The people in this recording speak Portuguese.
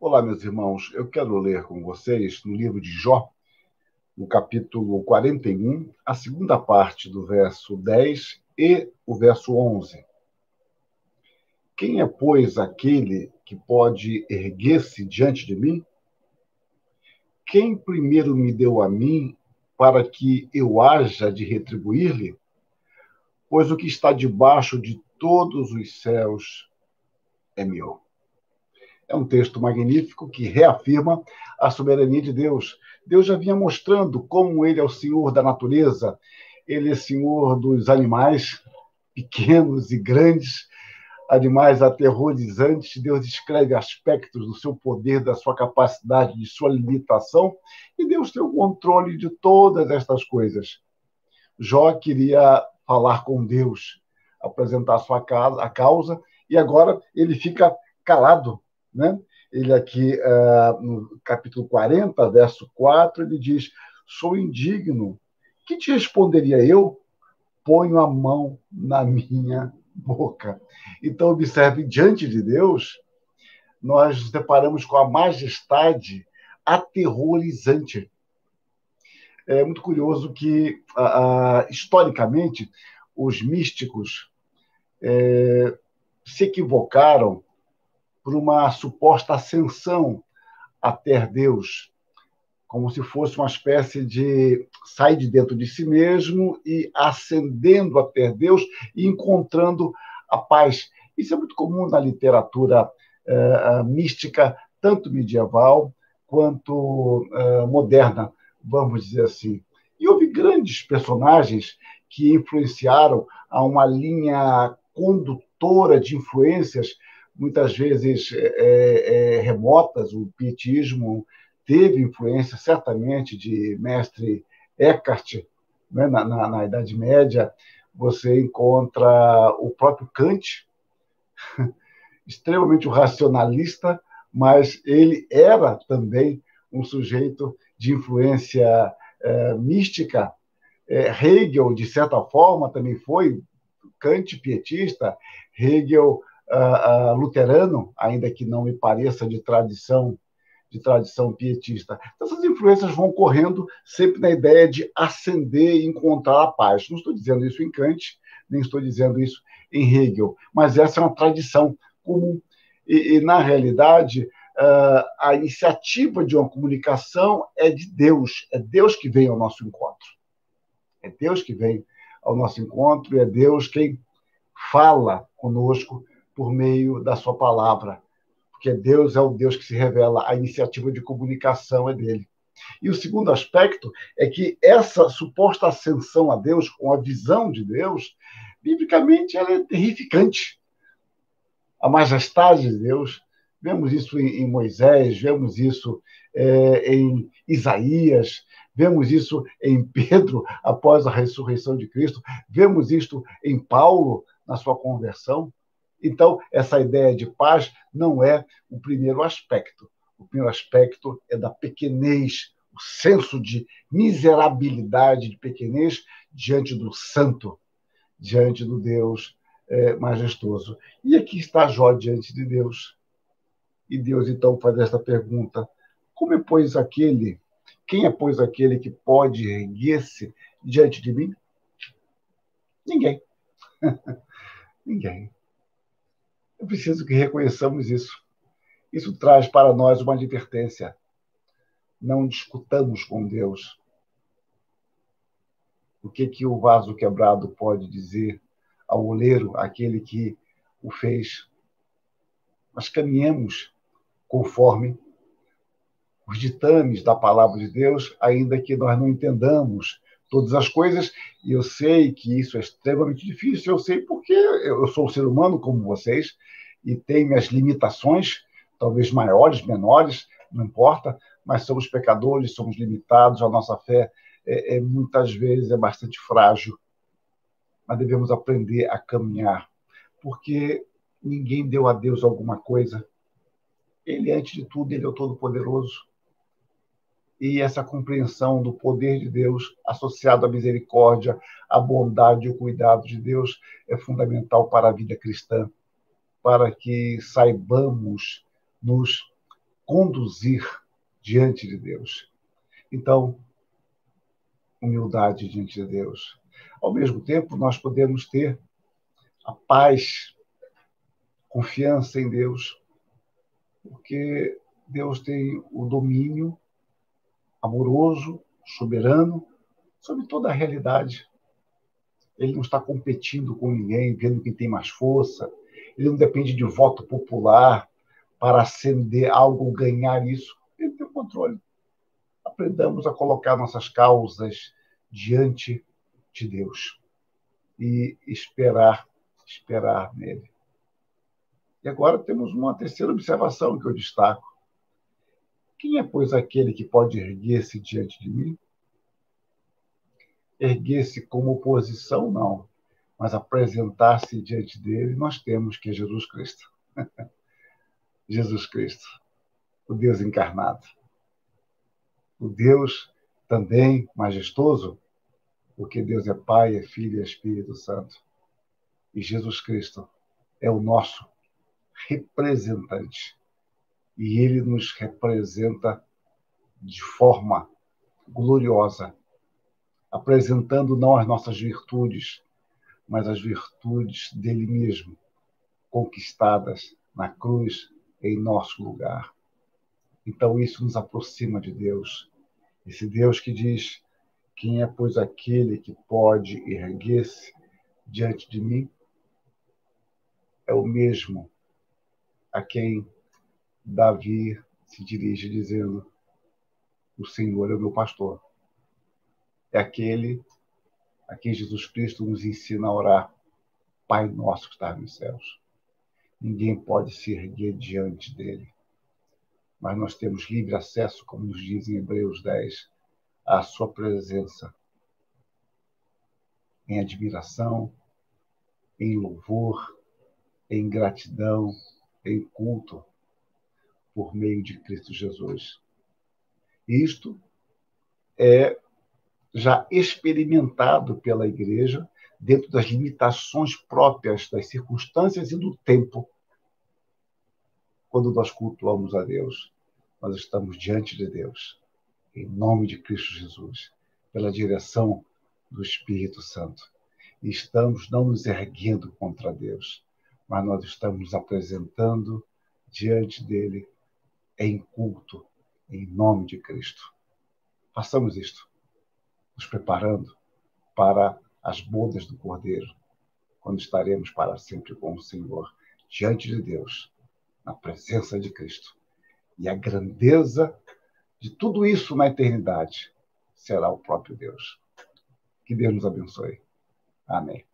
Olá, meus irmãos. Eu quero ler com vocês no livro de Jó, no capítulo 41, a segunda parte do verso 10 e o verso 11. Quem é, pois, aquele que pode erguer-se diante de mim? Quem primeiro me deu a mim para que eu haja de retribuir-lhe? Pois o que está debaixo de todos os céus é meu. É um texto magnífico que reafirma a soberania de Deus. Deus já vinha mostrando como ele é o Senhor da natureza, ele é Senhor dos animais, pequenos e grandes, animais aterrorizantes. Deus descreve aspectos do seu poder, da sua capacidade, de sua limitação, e Deus tem o controle de todas estas coisas. Jó queria falar com Deus, apresentar a causa, e agora ele fica calado, né? Ele aqui, no capítulo 40, verso 4, ele diz: sou indigno. Que te responderia eu? Ponho a mão na minha boca. Então, observe, diante de Deus, nós nos deparamos com a majestade aterrorizante. É muito curioso que, historicamente, os místicos se equivocaram por uma suposta ascensão até Deus, como se fosse uma espécie de sair de dentro de si mesmo e ascendendo até Deus e encontrando a paz. Isso é muito comum na literatura mística, tanto medieval quanto moderna, vamos dizer assim. E houve grandes personagens que influenciaram a uma linha condutora de influências, muitas vezes remotas. O pietismo teve influência, certamente, de mestre Eckhart, né? Na Idade Média. Você encontra o próprio Kant, extremamente racionalista, mas ele era também um sujeito de influência mística. Hegel, de certa forma, também foi Kant pietista, Hegel luterano, ainda que não me pareça de tradição pietista. Então, essas influências vão correndo sempre na ideia de ascender e encontrar a paz. Não estou dizendo isso em Kant, nem estou dizendo isso em Hegel, mas essa é uma tradição comum. E na realidade, a iniciativa de uma comunicação é de Deus. É Deus que vem ao nosso encontro. É Deus que vem ao nosso encontro e é Deus quem fala conosco por meio da sua palavra. Porque Deus é o Deus que se revela, a iniciativa de comunicação é dele. E o segundo aspecto é que essa suposta ascensão a Deus, com a visão de Deus, biblicamente ela é terrificante. A majestade de Deus, vemos isso em Moisés, vemos isso em Isaías, vemos isso em Pedro, após a ressurreição de Cristo, vemos isto em Paulo, na sua conversão. Então, essa ideia de paz não é o primeiro aspecto. O primeiro aspecto é da pequenez, o senso de miserabilidade, de pequenez diante do santo, diante do Deus majestoso. E aqui está Jó diante de Deus. E Deus, então, faz esta pergunta: como é, pois, aquele, quem é, pois, aquele que pode erguer-se diante de mim? Ninguém. Ninguém. Eu preciso que reconheçamos isso. Isso traz para nós uma advertência. Não discutamos com Deus. O que o vaso quebrado pode dizer ao oleiro, aquele que o fez? Nós caminhemos conforme os ditames da palavra de Deus, ainda que nós não entendamos todas as coisas, e eu sei que isso é extremamente difícil, eu sei porque eu sou um ser humano como vocês, e tenho minhas limitações, talvez maiores, menores, não importa, mas somos pecadores, somos limitados, a nossa fé muitas vezes é bastante frágil, mas devemos aprender a caminhar, porque ninguém deu a Deus alguma coisa. Ele, antes de tudo, ele é o Todo-Poderoso. E essa compreensão do poder de Deus, associado à misericórdia, à bondade e ao cuidado de Deus, é fundamental para a vida cristã, para que saibamos nos conduzir diante de Deus. Então, humildade diante de Deus. Ao mesmo tempo, nós podemos ter a paz, confiança em Deus, porque Deus tem o domínio amoroso, soberano, sobre toda a realidade. Ele não está competindo com ninguém, vendo quem tem mais força. Ele não depende de voto popular para ascender algo, ganhar isso. Ele tem o controle. Aprendamos a colocar nossas causas diante de Deus e esperar nele. E agora temos uma terceira observação que eu destaco. Quem é, pois, aquele que pode erguer-se diante de mim? Erguer-se como oposição, não, mas apresentar-se diante dele, nós temos que é Jesus Cristo. Jesus Cristo, o Deus encarnado. O Deus também majestoso, porque Deus é Pai, é Filho e é Espírito Santo. E Jesus Cristo é o nosso representante. E ele nos representa de forma gloriosa, apresentando não as nossas virtudes, mas as virtudes dele mesmo, conquistadas na cruz em nosso lugar. Então isso nos aproxima de Deus. Esse Deus que diz: quem é, pois, aquele que pode erguer-se diante de mim? É o mesmo a quem Davi se dirige dizendo: o Senhor é o meu pastor. É aquele a quem Jesus Cristo nos ensina a orar: Pai nosso que está nos céus. Ninguém pode se erguer diante dele. Mas nós temos livre acesso, como nos diz em Hebreus 10, à sua presença, em admiração, em louvor, em gratidão, em culto, por meio de Cristo Jesus. Isto é já experimentado pela Igreja dentro das limitações próprias das circunstâncias e do tempo. Quando nós cultuamos a Deus, nós estamos diante de Deus, em nome de Cristo Jesus, pela direção do Espírito Santo. E estamos não nos erguendo contra Deus, mas nós estamos nos apresentando diante dele em culto, em nome de Cristo. Façamos isto, nos preparando para as bodas do Cordeiro, quando estaremos para sempre com o Senhor, diante de Deus, na presença de Cristo. E a grandeza de tudo isso na eternidade será o próprio Deus. Que Deus nos abençoe. Amém.